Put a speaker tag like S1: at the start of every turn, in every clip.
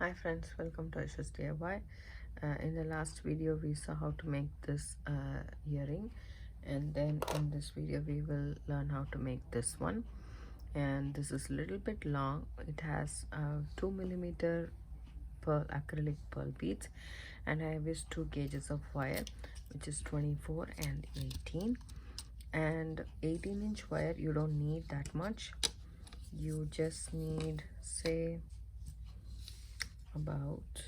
S1: Hi friends, welcome to Aishusdiy. In the last video we saw how to make this earring, and then in this video we will learn how to make this one. And this is a little bit long. It has 2 millimeter pearl acrylic pearl beads, and I have used 2 gauges of wire, which is 24 and 18. And 18-inch wire, you don't need that much. You just need, say, about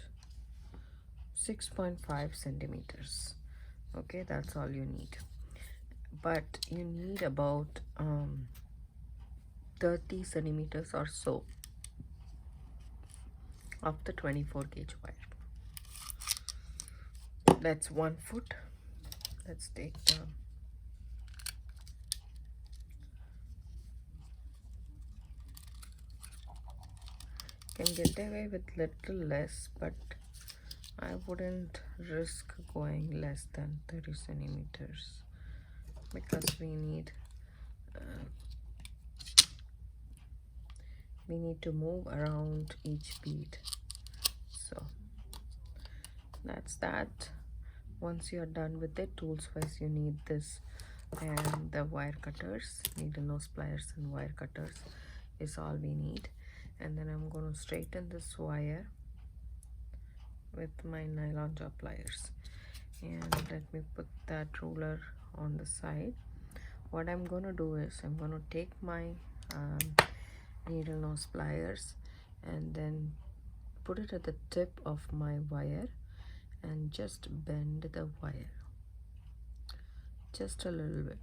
S1: 6.5 centimeters. Okay, that's all you need, but you need about 30 centimeters or so of the 24 gauge wire. That's 1 foot. Let's take can get away with little less, but I wouldn't risk going less than 30 centimeters because we need to move around each bead. So that's that. Once you're done with it, tools wise you need this and the wire cutters. Needle nose pliers and wire cutters is all we need. And then I'm going to straighten this wire with my nylon jaw pliers. And let me put that ruler on the side. What I'm going to do is I'm going to take my needle nose pliers and then put it at the tip of my wire and just bend the wire just a little bit,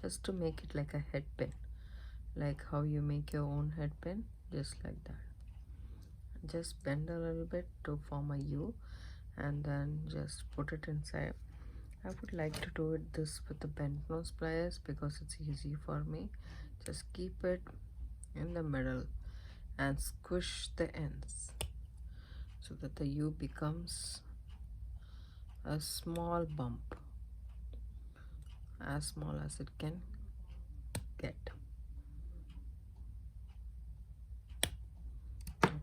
S1: just to make it like a head pin, like how you make your own head pin, just like that. Just bend a little bit to form a U and then just put it inside. I would like to do it this with the bent nose pliers because it's easy for me. Just keep it in the middle and squish the ends so that the U becomes a small bump, as small as it can get.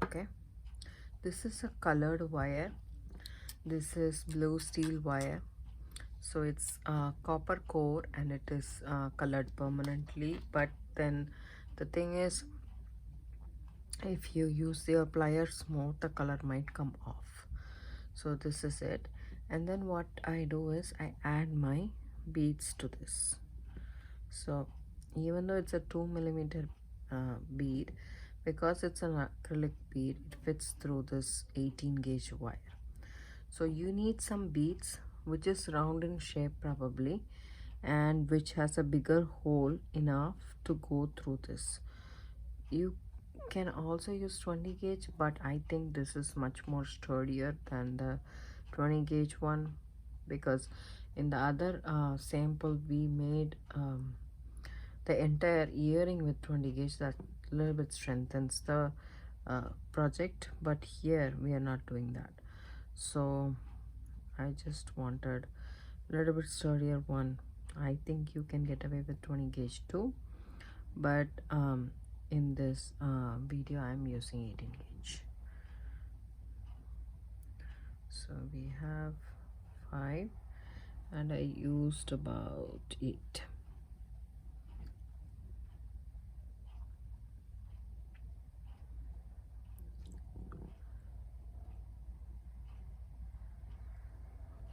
S1: Okay, this is a colored wire. This is blue steel wire, so it's copper core and it is colored permanently. But then the thing is, if you use your pliers more, the color might come off. So this is it. And then what I do is I add my beads to this. So even though it's a 2 millimeter bead, because it's an acrylic bead, it fits through this 18 gauge wire. So you need some beads which is round in shape probably, and which has a bigger hole enough to go through this. You can also use 20 gauge, but I think this is much more sturdier than the 20 gauge one, because in the other sample we made the entire earring with 20 gauge. That a little bit strengthens the project, but here we are not doing that. So I just wanted a little bit sturdier one. I think you can get away with 20 gauge too, but in this video I'm using 18 gauge. So we have 5 and I used about 8.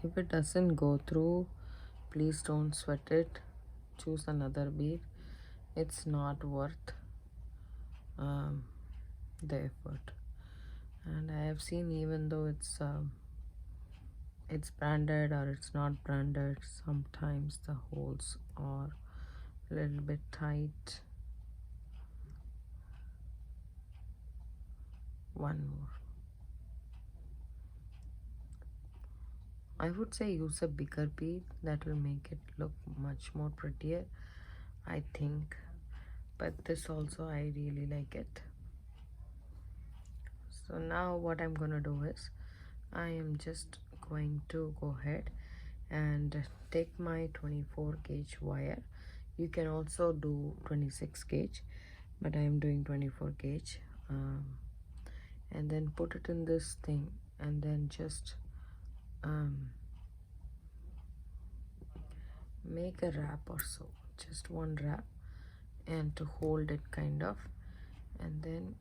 S1: If it doesn't go through, please don't sweat it. Choose another bead. It's not worth the effort. And I have seen, even though it's branded or it's not branded, sometimes the holes are a little bit tight. One more. I would say use a bigger bead, that will make it look much more prettier, I think. But this also I really like it. So now what I'm gonna do is I am just going to go ahead and take my 24 gauge wire. You can also do 26 gauge, but I am doing 24 gauge. and then put it in this thing, and then just make a wrap or so, just one wrap, and to hold it kind of, and then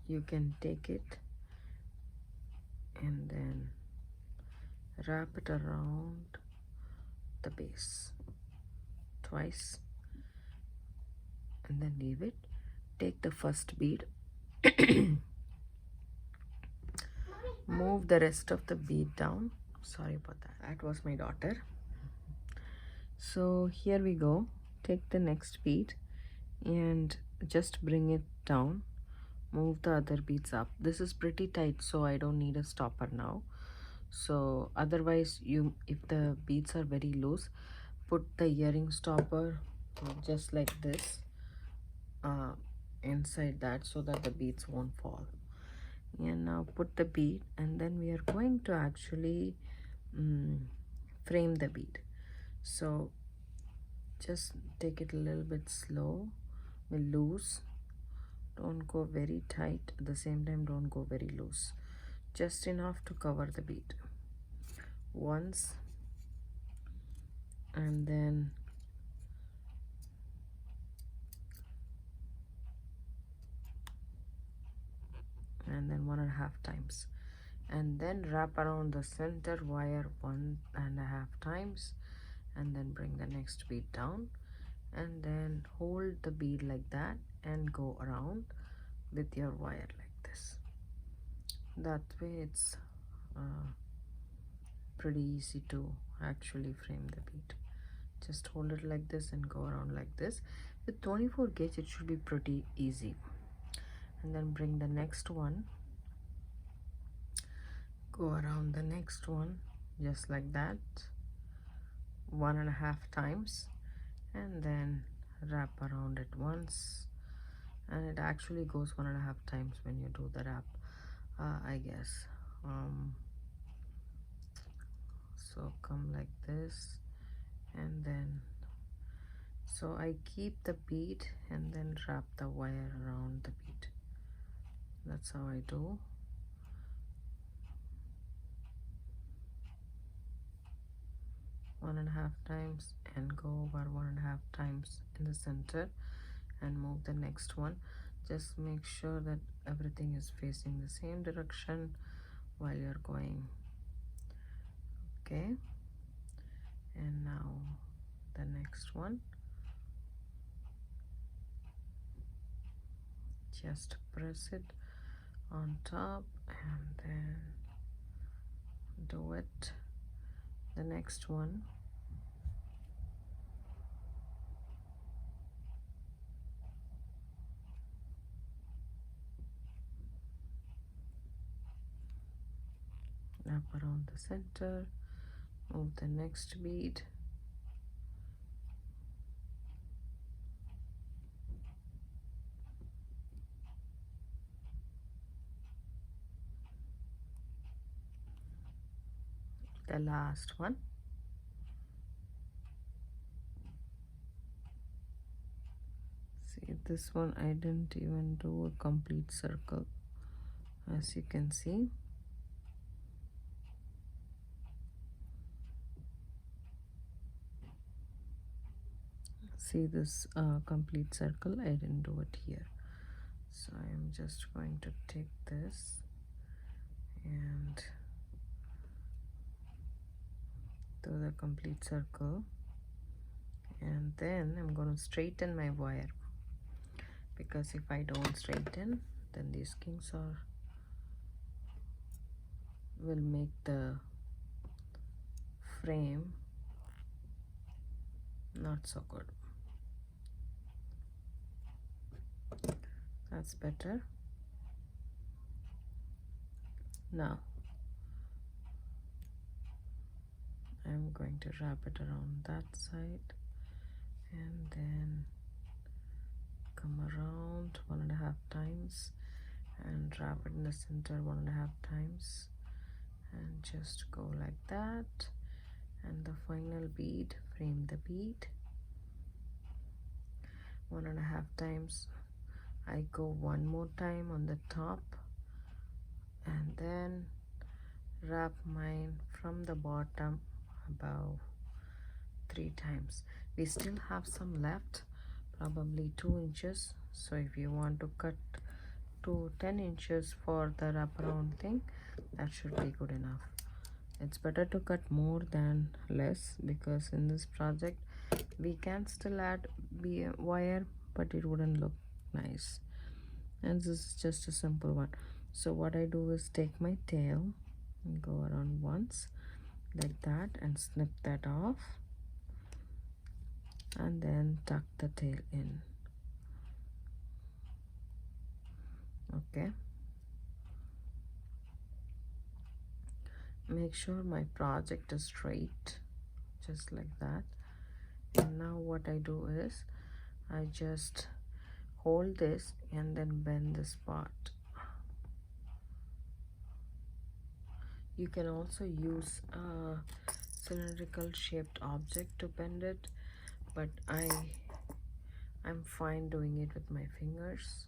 S1: you can take it and then wrap it around the base twice, and then leave it. Take the first bead, move the rest of the bead down. Sorry about that, that was my daughter. So here we go. Take the next bead and just bring it down, move the other beads up. This is pretty tight, so I don't need a stopper now. So otherwise, you, if the beads are very loose, put the earring stopper just like this inside that, so that the beads won't fall. And now put the bead, and then we are going to actually frame the bead. So just take it a little bit slow, loose. Don't go very tight, at the same time don't go very loose, just enough to cover the bead once, and then one and a half times, and then wrap around the center wire 1.5 times, and then bring the next bead down, and then hold the bead like that and go around with your wire like this. That way it's pretty easy to actually frame the bead. Just hold it like this and go around like this. With 24 gauge it should be pretty easy. And then bring the next one, go around the next one just like that 1.5 times, and then wrap around it once, and it actually goes 1.5 times when you do the wrap, I guess. So come like this, and then so I keep the bead and then wrap the wire around the bead. That's how I do. One and a half times and go over 1.5 times in the center and move the next one. Just make sure that everything is facing the same direction while you're going. Okay, and now the next one, just press it on top and then do it. The next one, wrap around the center, move the next bead, the last one, see this one I didn't even do a complete circle, as you can see. See this complete circle, I didn't do it here. So I am just going to take this and do the complete circle, and then I'm going to straighten my wire, because if I don't straighten, then these kinks will make the frame not so good. That's better. Now I'm going to wrap it around that side and then come around 1.5 times and wrap it in the center 1.5 times, and just go like that, and the final bead, frame the bead, 1.5 times. I go one more time on the top and then wrap mine from the bottom about 3 times. We still have some left, probably 2 inches. So if you want to cut to 10 inches for the wraparound thing, that should be good enough. It's better to cut more than less, because in this project we can still add wire, but it wouldn't look nice. And this is just a simple one. So what I do is take my tail and go around once like that and snip that off, and then tuck the tail in. Okay, make sure my project is straight, just like that. And now what I do is I just hold this and then bend this part. You can also use a cylindrical shaped object to bend it, but I'm fine doing it with my fingers.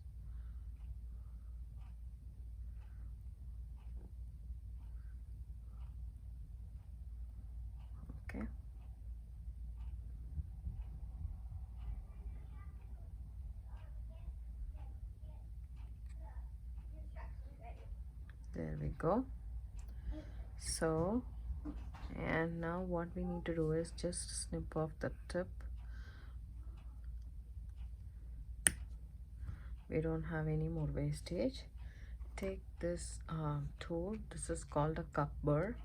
S1: Okay, there we go. So, and now what we need to do is just snip off the tip. We don't have any more wastage. Take this tool. This is called a cup burr.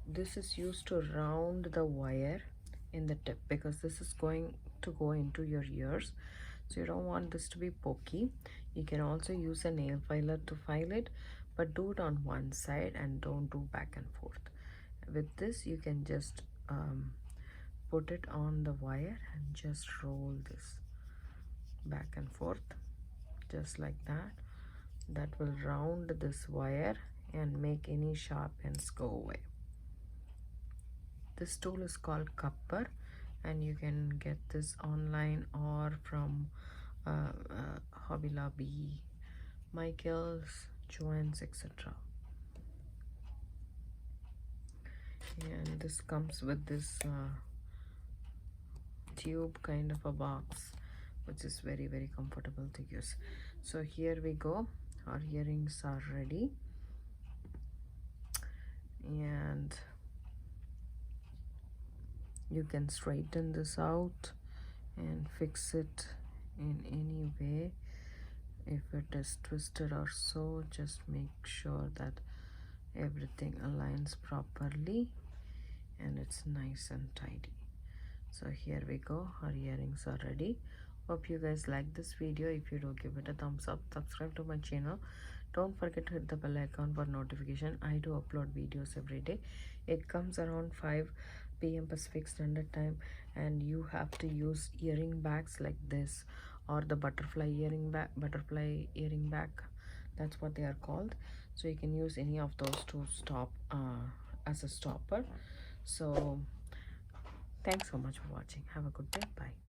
S1: This is used to round the wire in the tip, because this is going to go into your ears, so you don't want this to be pokey. You can also use a nail filer to file it, but do it on one side and don't do back and forth. With this you can just put it on the wire and just roll this back and forth, just like that. That will round this wire and make any sharp ends go away. This tool is called cupper, and you can get this online or from Hobby Lobby, Michael's, Joann's, etc. And this comes with this tube kind of a box, which is very, very comfortable to use. So here we go. Our earrings are ready, and you can straighten this out and fix it in any way. If it is twisted or so, just make sure that everything aligns properly and it's nice and tidy. So here we go, our earrings are ready. Hope you guys like this video. If you do, give it a thumbs up, subscribe to my channel, don't forget to hit the bell icon for notification. I do upload videos every day. It comes around 5 p.m. Pacific Standard Time, and you have to use earring bags like this, or the butterfly earring bag, that's what they are called. So you can use any of those to stop as a stopper. So thanks so much for watching. Have a good day. Bye.